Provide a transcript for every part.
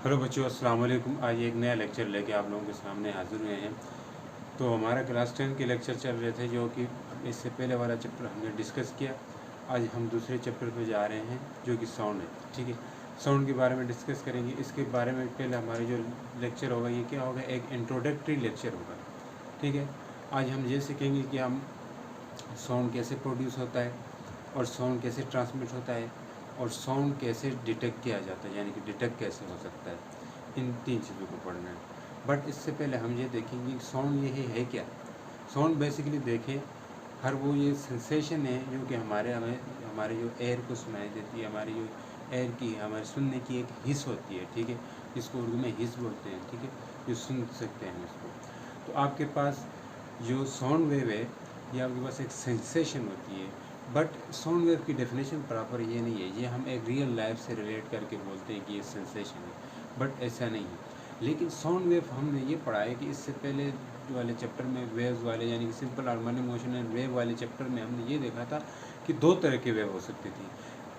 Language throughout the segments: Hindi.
हेलो बच्चों, अस्सलाम वालेकुम। आज एक नया लेक्चर लेके आप लोगों के सामने हाजिर हुए हैं। तो हमारा क्लास 10 के लेक्चर चल रहे थे, जो कि इससे पहले वाला चैप्टर हमने डिस्कस किया। आज हम दूसरे चैप्टर पे जा रहे हैं, जो कि साउंड है। ठीक है, साउंड के बारे में डिस्कस करेंगे। इसके बारे में पहले हमारे जो लेक्चर होगा, ये क्या होगा, एक इंट्रोडक्टरी लेक्चर होगा। ठीक है, आज हम ये सीखेंगे कि हम साउंड कैसे प्रोड्यूस होता है, और साउंड कैसे ट्रांसमिट होता है, और साउंड कैसे डिटेक्ट किया जाता है, यानी कि डिटेक्ट कैसे हो सकता है। इन 3 चीज़ों को पढ़ना है। बट इससे पहले हम ये देखेंगे कि साउंड ये है क्या। साउंड बेसिकली देखें, हर वो ये सेंसेशन है जो कि हमारे जो एयर को सुनाई देती है। हमारी जो एयर की, हमारे सुनने की एक हिस्स होती है। ठीक है, इसको उर्दू में हिस्स बोलते हैं। ठीक है, जो सुन सकते हैं इसको। तो आपके पास जो साउंड वेव है, ये आपके पास एक सेंसेशन होती है। बट साउंड वेव की डेफिनेशन प्रॉपर ये नहीं है। ये हम एक रियल लाइफ से रिलेट करके बोलते हैं कि ये सेंसेशन है, बट ऐसा नहीं है। लेकिन साउंड वेव हमने ये पढ़ा है कि इससे पहले वाले चैप्टर में वेव्स वाले, यानी कि simple harmonic motion and wave वाले चैप्टर में हमने ये देखा था कि 2 तरह की वेव हो सकती थी।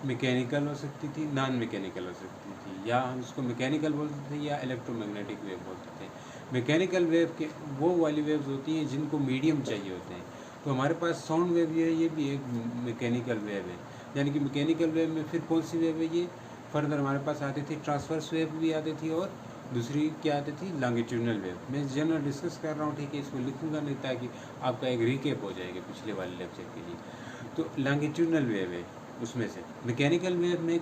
मैकेनिकल हो सकती थी, नॉन मैकेनिकल हो सकती थी, या हम उसको मैकेनिकल बोलते थे या इलेक्ट्रोमैग्नेटिक वेव बोलते थे। मैकेनिकल वेव के वो वाली वेव्स होती हैं जिनको मीडियम चाहिए होते हैं। तो हमारे पास साउंड वेव ये भी एक मैकेनिकल वेव है। यानी कि मैकेनिकल वेव में फिर कौन सी वेव है, ये फर्दर हमारे पास आती थी ट्रांसवर्स वेव भी आती थी, और दूसरी क्या आती थी, लॉन्गिट्यूडनल वेव। मैं जनरल डिस्कस कर रहा हूँ, ठीक है, इसको लिखूंगा नहीं ताकि आपका एक रिकेप हो जाएगा पिछले वाले लेक्चर के लिए। तो लॉन्गिट्यूडनल वेव है उसमें से। मैकेनिकल वेव में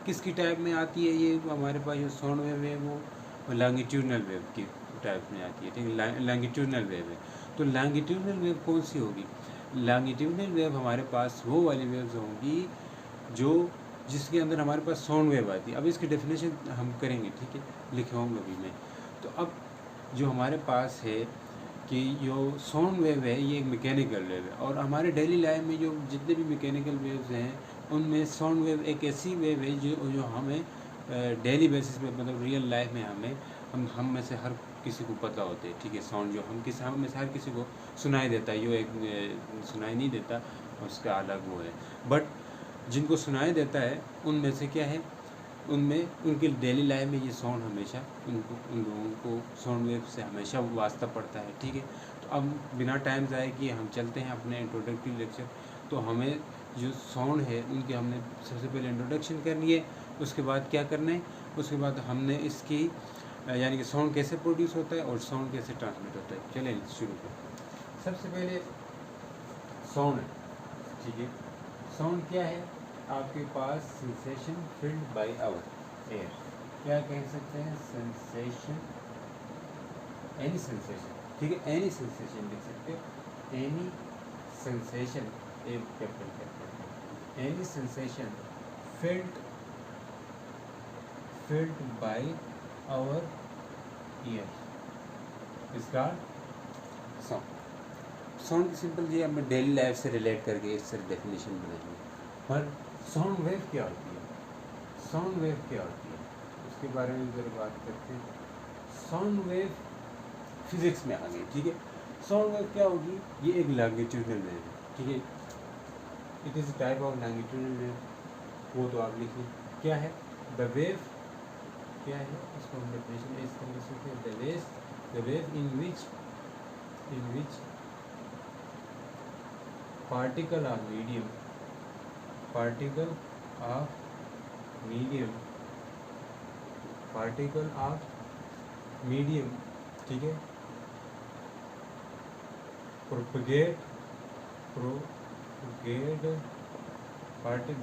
किसकी टाइप में आती है, ये हमारे पास जो साउंड वेव है वो लॉन्गिट्यूडनल वेव की टाइप में आती है। ठीक है, लॉन्गिट्यूडनल वेव है। तो लॉन्गिट्यूडनल वेव कौन सी होगी? लॉन्गिट्यूडनल वेव हमारे पास वो वाली वेव्स होंगी जो जिसके अंदर हमारे पास साउंड वेव आती है। अब इसकी डेफिनेशन हम करेंगे, ठीक है, लिखवाऊंगा भी मैं। तो अब जो हमारे पास है कि जो साउंड वेव है, ये एक मैकेनिकल वेव है। और हमारे डेली लाइफ में जो जितने भी मैकेनिकल वेव्स हैं, उनमें साउंड वेव एक ऐसी वेव है जो हमें डेली बेसिस पे, मतलब रियल लाइफ में हम में से हर किसी को पता होते हैं। ठीक है, साउंड जो हम में से हर किसी को सुनाई देता है। जो एक सुनाई नहीं देता, उसका अलग वो है। बट जिनको सुनाई देता है उनमें से क्या है, उनमें उनकी डेली लाइफ में ये साउंड हमेशा उन लोगों को साउंड वेव से हमेशा वास्ता पड़ता है। ठीक है, तो अब बिना टाइम ज़ाय किए हम चलते हैं अपने इंट्रोडक्टरी लेक्चर। तो हमें जो साउंड है उनकी हमने सबसे पहले इंट्रोडक्शन करनी है। उसके बाद क्या करना है, उसके बाद हमने इसकी यानी कि साउंड कैसे प्रोड्यूस होता है और साउंड कैसे ट्रांसमिट होता है। चलें शुरू करें। सबसे पहले साउंड, ठीक है, साउंड क्या है, आपके पास sensation felt by our ear. क्या कह सकते हैं, सेंसेशन, एनी सेंसेशन। ठीक है, एनी सेंसेशन लिख सकते हो। एनी सेंसेशन, एक capital, any sensation felt by our ear is called sound। Sound की सिंपल जी हम डेली लाइफ से रिलेट करके इससे डेफिनेशन बनाएंगे। पर साउंड वेव क्या होती है, साउंड वेव क्या होती है, उसके बारे में ज़रा बात करते हैं। साउंड वेव फिजिक्स में आ गई। ठीक है, साउंड वेव क्या होगी, ये एक लॉन्गिट्यूडनल वेव है। ठीक है, it is type of longitudinal wave. वो तो आप लिखिए क्या है, द वेव क्या है, इसको हम डेफिनेशन इस तरह से लिखते हैं, the wave in which particle of medium, particle of medium, ठीक है, propagate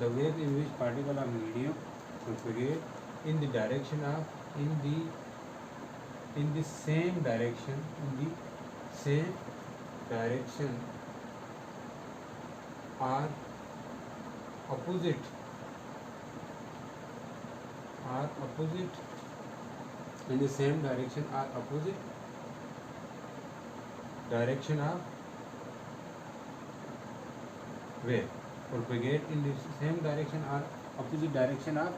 the wave in which particle of medium propagate in the direction of in the same direction are opposite in the same direction are opposite direction of wave, propagate in the same direction or opposite direction of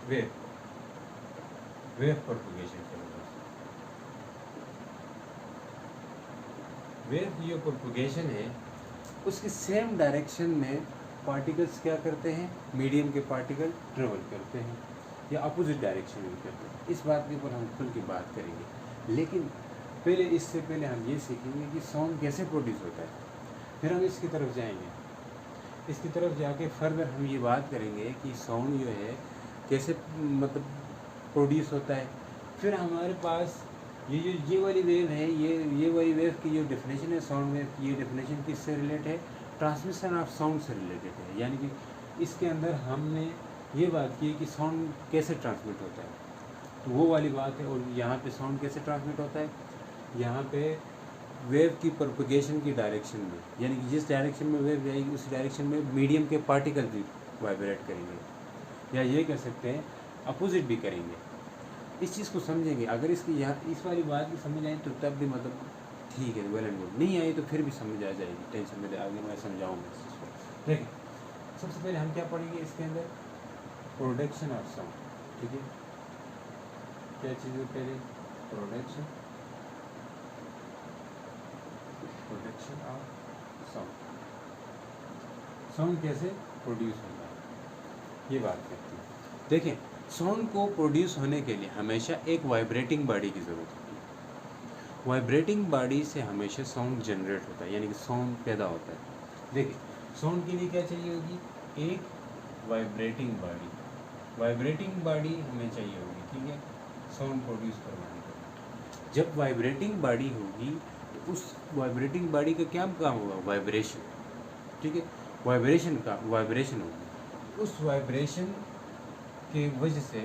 wave propagation करेगा। वेव जो प्रोपगेशन है उसकी सेम डायरेक्शन में पार्टिकल्स क्या करते हैं, मीडियम के पार्टिकल ट्रेवल करते हैं। या अपोजिट डायरेक्शन में करते हैं। इस बात के ऊपर हम खुल के बात करेंगे, लेकिन इससे पहले हम ये सीखेंगे कि साउंड कैसे प्रोड्यूस होता है, फिर हम इसकी तरफ जाएंगे। इसकी तरफ जाके फर्दर हम ये बात करेंगे कि साउंड जो है कैसे मतलब प्रोड्यूस होता है। फिर हमारे पास ये वाली वेव है, ये वाली वेव की जो डेफिनेशन है साउंड वेव की, ये डेफिनेशन किससे रिलेटेड है, ट्रांसमिशन ऑफ साउंड से रिलेटेड है। यानी कि इसके अंदर हमने ये बात की है कि साउंड कैसे ट्रांसमिट होता है, तो वो वाली बात है। और यहाँ पे साउंड कैसे ट्रांसमिट होता है, यहाँ पे वेव की प्रोपगेशन की डायरेक्शन में, यानी कि जिस डायरेक्शन में वेव जाएगी उस डायरेक्शन में मीडियम के पार्टिकल भी वाइब्रेट करेंगे, या ये कह सकते हैं अपोजिट भी करेंगे। इस चीज़ को समझेंगे। अगर इसकी यहाँ इस वाली बात भी समझ आए तो तब भी मतलब ठीक है, वेल एंड गुड। नहीं आई तो फिर भी समझ आ जाएगी, टेंशन में आगे मैं समझाऊँगा इस चीज़ को। देखिए सबसे पहले हम क्या पढ़ेंगे इसके अंदर, प्रोडक्शन ऑफ साउंड। ठीक है, क्या चीज़ है पहले, प्रोडक्शन ऑफ साउंड। साउंड कैसे प्रोड्यूस होता है ये बात करते हैं। देखें, साउंड को प्रोड्यूस होने के लिए हमेशा एक वाइब्रेटिंग बॉडी की ज़रूरत होती है। वाइब्रेटिंग बॉडी से हमेशा साउंड जनरेट होता है, यानी कि साउंड पैदा होता है। देखिए साउंड के लिए क्या चाहिए होगी, एक वाइब्रेटिंग बॉडी। वाइब्रेटिंग बॉडी हमें चाहिए होगी, ठीक है, साउंड प्रोड्यूस करवाने के लिए। जब वाइब्रेटिंग बॉडी होगी तो उस वाइब्रेटिंग बॉडी का क्या काम होगा, वाइब्रेशन। ठीक है, वाइब्रेशन होगी। उस वाइब्रेशन की वजह से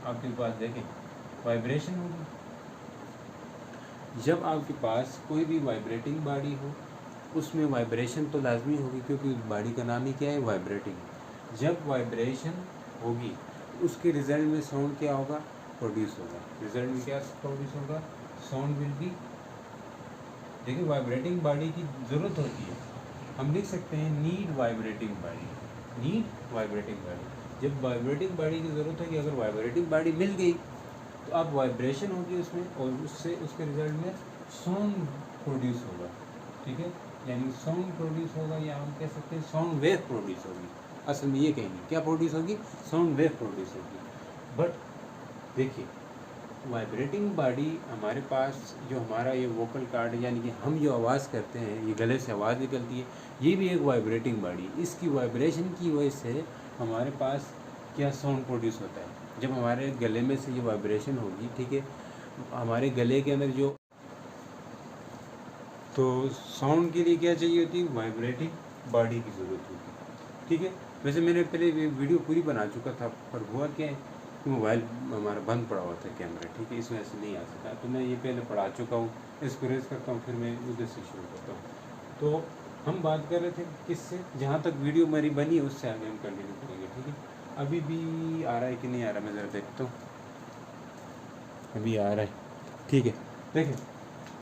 आपके पास देखें वाइब्रेशन होगी। जब आपके पास कोई भी वाइब्रेटिंग बॉडी हो उसमें वाइब्रेशन तो लाजमी होगी, क्योंकि उस बॉडी का नाम ही क्या है, वाइब्रेटिंग। जब वाइब्रेशन होगी उसके रिजल्ट में साउंड क्या होगा, प्रोड्यूस होगा। रिजल्ट में क्या प्रोड्यूस होगा, साउंड विल बी। देखिए वाइब्रेटिंग बॉडी की ज़रूरत होती है, हम लिख सकते हैं need vibrating body, need vibrating body. जब वाइब्रेटिंग बॉडी की ज़रूरत होगी, अगर वाइब्रेटिंग बॉडी मिल गई तो अब वाइब्रेशन होगी उसमें, और उससे उसके रिजल्ट में साउंड प्रोड्यूस होगा। ठीक है, यानी साउंड प्रोड्यूस होगा, या हम कह सकते हैं साउंड वेव प्रोड्यूस होगी। असल में ये कहेंगे क्या प्रोड्यूस होगी, साउंड वेव प्रोड्यूस होगी। बट देखिए वाइब्रेटिंग बॉडी हमारे पास जो हमारा ये वोकल कार्ड है, यानी कि हम जो आवाज़ करते हैं, ये गले से आवाज़ निकलती है, ये भी एक वाइब्रेटिंग बॉडी। इसकी वाइब्रेशन की वजह से हमारे पास क्या साउंड प्रोड्यूस होता है। जब हमारे गले में से ये वाइब्रेशन होगी, ठीक है, हमारे गले के अंदर जो, तो साउंड के लिए क्या चाहिए होती है, वाइब्रेटिंग बॉडी की ज़रूरत होती है। ठीक है, वैसे मैंने पहले वीडियो पूरी बना चुका था, पर हुआ क्या है कि मोबाइल हमारा बंद पड़ा हुआ था कैमरा, ठीक है, इस वजह से नहीं आ सका। तो मैं ये पहले पढ़ा चुका हूँ, इसको रेज करता हूँ, फिर मैं उधर से शुरू करता हूँ। तो हम बात कर रहे थे किससे, जहाँ तक वीडियो मेरी बनी है उससे आगे हम कंटिन्यू करेंगे। ठीक है, अभी भी आ रहा है कि नहीं आ रहा, मैं ज़रा देखता हूँ। अभी आ रहा है, ठीक है। देखिए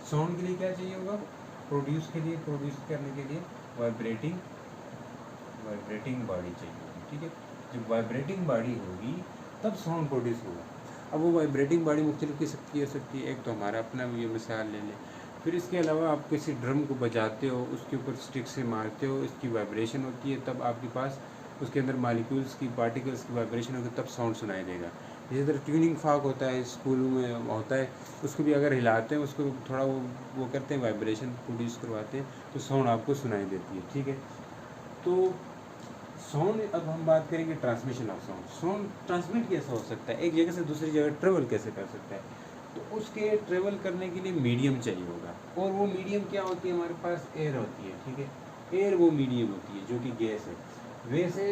साउंड के लिए क्या चाहिए होगा, प्रोड्यूस करने के लिए वाइब्रेटिंग बॉडी चाहिए होगी। ठीक है, जब वाइब्रेटिंग बॉडी होगी तब साउंड प्रोड्यूस होगा। अब वो वाइब्रेटिंग बॉडी मुख्तलिफ किस्म की हो सकती है। एक तो हमारा अपना ये मिसाल ले लें, फिर इसके अलावा आप किसी ड्रम को बजाते हो, उसके ऊपर स्टिक से मारते हो, इसकी वाइब्रेशन होती है, तब आपके पास उसके अंदर मालिक्यूल्स की, पार्टिकल्स की वाइब्रेशन होगी, तब साउंड सुनाई देगा। इसी तरह ट्यूनिंग फॉक होता है, स्कूलों में होता है, उसको भी अगर हिलाते हैं, उसको थोड़ा वो करते हैं, वाइब्रेशन प्रोड्यूस करवाते हैं, तो साउंड आपको सुनाई देती है। ठीक है, तो साउंड, अब हम बात करेंगे transmission of sound. Sound transmit कैसे हो सकता है, एक जगह से दूसरी जगह ट्रेवल कैसे कर सकता है, तो उसके ट्रेवल करने के लिए मीडियम चाहिए होगा, और वो मीडियम क्या होती है, हमारे पास एयर होती है। ठीक है, एयर वो मीडियम होती है जो कि गैस है। वैसे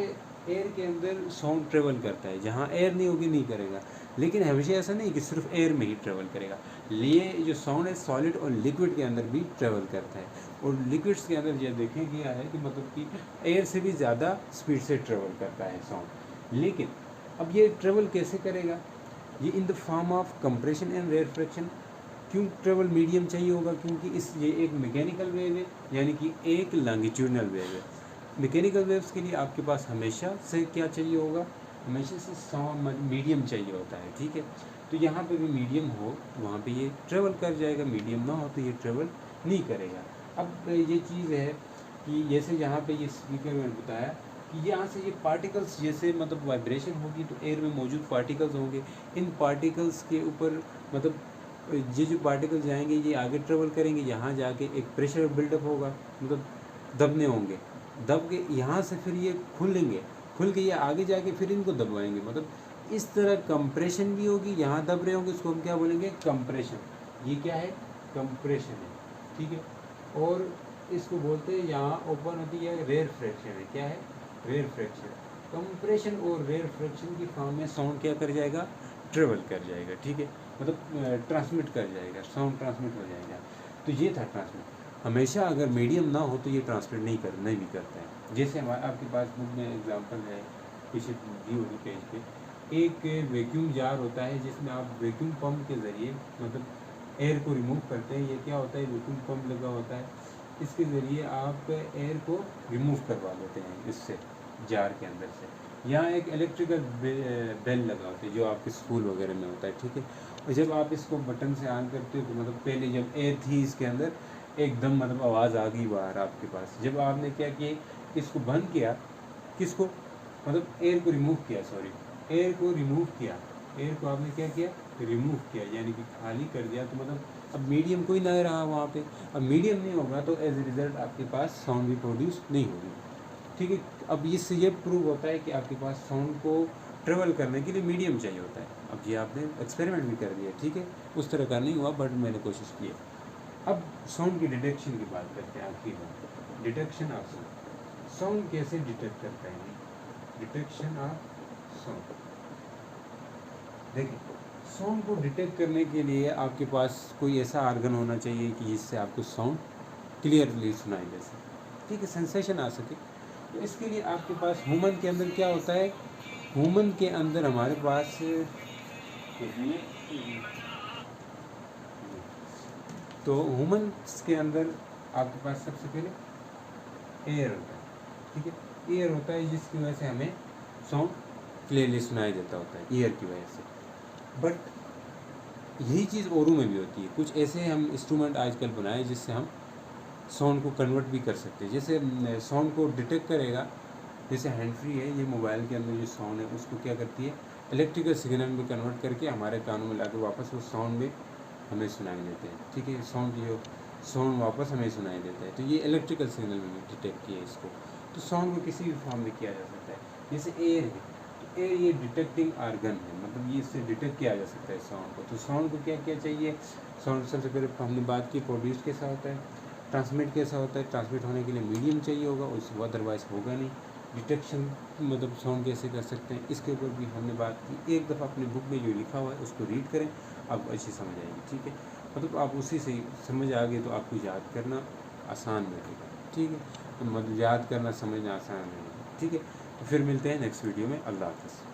एयर के अंदर साउंड ट्रेवल करता है, जहाँ एयर नहीं होगी नहीं करेगा, लेकिन हमेशा ऐसा नहीं कि सिर्फ एयर में ही ट्रेवल करेगा। लिए जो साउंड है सॉलिड और लिक्विड के अंदर भी ट्रेवल करता है, और लिक्विड्स के अंदर ये देखें गया है कि मतलब कि एयर से भी ज़्यादा स्पीड से ट्रेवल करता है साउंड। लेकिन अब ये ट्रेवल कैसे करेगा, ये in the form of compression and rarefaction. क्यों ट्रेवल मीडियम चाहिए होगा, क्योंकि ये एक मैकेनिकल वेव है, यानी कि एक लॉन्गिट्यूडनल वेव है। मैकेनिकल वेव्स के लिए आपके पास हमेशा से क्या चाहिए होगा, हमेशा से साउंड मीडियम चाहिए होता है। ठीक है, तो यहाँ पे भी मीडियम हो तो वहाँ पे ये ट्रेवल कर जाएगा, मीडियम ना हो तो ये ट्रेवल नहीं करेगा। अब ये चीज़ है कि जैसे यहाँ पे ये स्पीकर मैंने बताया कि यहाँ से ये पार्टिकल्स जैसे मतलब वाइब्रेशन होगी तो एयर में मौजूद पार्टिकल्स होंगे, इन पार्टिकल्स के ऊपर मतलब ये जो पार्टिकल जाएंगे ये आगे ट्रेवल करेंगे, यहाँ जाके एक प्रेशर बिल्डअप होगा, मतलब दबने होंगे, दब के यहाँ से फिर ये खुलेंगे, खुल के ये आगे जाके फिर इनको दबवाएंगे, मतलब इस तरह कंप्रेशन भी होगी, यहाँ दब रहे होंगे, उसको हम क्या बोलेंगे, कंप्रेशन। ये क्या है, कंप्रेशन है, ठीक है। और इसको बोलते हैं यहाँ ओपन होती है रेयर फ्रैक्शन है, क्या है, रेयर फ्रैक्शन। कंप्रेशन और रेयर फ्रैक्शन की फॉर्म में साउंड क्या कर जाएगा, ट्रेवल कर जाएगा, ठीक है, मतलब ट्रांसमिट कर जाएगा, साउंड ट्रांसमिट हो जाएगा। तो ये था ट्रांसमिट। हमेशा अगर मीडियम ना हो तो ये ट्रांसमिट नहीं भी करता है। जैसे हमारे आपके पास बुक में एग्जांपल है, पीछे दी होगी पेज पे, एक वैक्यूम जार होता है जिसमें आप वैक्यूम पंप के ज़रिए मतलब एयर को रिमूव करते हैं। ये क्या होता है, वैक्यूम पंप लगा होता है, इसके ज़रिए आप एयर को रिमूव करवा लेते हैं इससे, जार के अंदर से। यहाँ एक इलेक्ट्रिकल बेल लगा होता है जो आपके स्कूल वगैरह में होता है, ठीक है। और जब आप इसको बटन से ऑन करते हो तो मतलब पहले जब एयर थी इसके अंदर एकदम मतलब आवाज़ आ गई बाहर आपके पास। जब आपने क्या किया, इसको बंद किया, किसको, मतलब एयर को रिमूव किया, सॉरी एयर को रिमूव किया, एयर को आपने क्या किया, रिमूव किया, यानी कि खाली कर दिया, तो मतलब अब मीडियम कोई ना रहा वहाँ पे। अब मीडियम नहीं होगा तो एज ए रिज़ल्ट आपके पास साउंड भी प्रोड्यूस नहीं होगी, ठीक है। अब इससे ये प्रूव होता है कि आपके पास साउंड को ट्रेवल करने के लिए मीडियम चाहिए होता है। अब ये आपने एक्सपेरिमेंट भी कर दिया, ठीक है, उस तरह का नहीं हुआ बट मैंने कोशिश की है। अब साउंड की डिटेक्शन की बात करते हैं, आखिरी बात, डिटेक्शन ऑफ साउंड। साउंड कैसे डिटेक्ट करते हैं, डिटेक्शन ऑफ साउंड। देखिए, साउंड को डिटेक्ट करने के लिए आपके पास कोई ऐसा ऑर्गन होना चाहिए कि जिससे आपको साउंड क्लियरली सुनाई दे सके, ठीक है, सेंसेशन आ सके। तो इसके लिए आपके पास ह्यूमन के अंदर क्या होता है, ह्यूमन के अंदर हमारे पास तो ह्यूमन्स के अंदर आपके पास सबसे पहले एयर होता है, ठीक है, एयर होता है जिसकी वजह से हमें साउंड क्लियरली सुनाई देता होता है, एयर की वजह से। बट यही चीज़ औरों में भी होती है, कुछ ऐसे हम इंस्ट्रूमेंट आजकल बनाए जिससे हम साउंड को कन्वर्ट भी कर सकते हैं। जैसे साउंड को डिटेक्ट करेगा, जैसे हैंड फ्री है, ये मोबाइल के अंदर जो साउंड है उसको क्या करती है, इलेक्ट्रिकल सिग्नल में कन्वर्ट करके हमारे कानों में लाकर वापस वो साउंड में हमें सुनाई देते हैं, ठीक है, साउंड वापस हमें सुनाई देता है। तो ये इलेक्ट्रिकल सिग्नल में डिटेक्ट किया इसको। तो साउंड को किसी भी फॉर्म में किया जा सकता है। जैसे एयर है, तो एयर ये डिटेक्टिंग आर्गन है, मतलब ये इससे डिटेक्ट किया जा सकता है साउंड को। तो साउंड को क्या क्या चाहिए, साउंड सबसे पहले हमने बात की प्रोड्यूस कैसा होता है, ट्रांसमिट कैसा होता है, ट्रांसमिट होने के लिए मीडियम चाहिए होगा, उसको अदरवाइज होगा नहीं। डिटेक्शन मतलब साउंड कैसे कर सकते हैं, इसके ऊपर भी हमने बात की। एक दफ़ा अपने बुक में जो लिखा हुआ है उसको रीड करें, आपको अच्छी समझ आएगी, ठीक है। मतलब आप उसी से समझ आ गए तो आपको याद करना आसान रहेगा, ठीक है, मतलब याद करना समझना आसान रहेगा, ठीक है। तो फिर मिलते हैं नेक्स्ट वीडियो में, अल्लाह हाफ़िज़।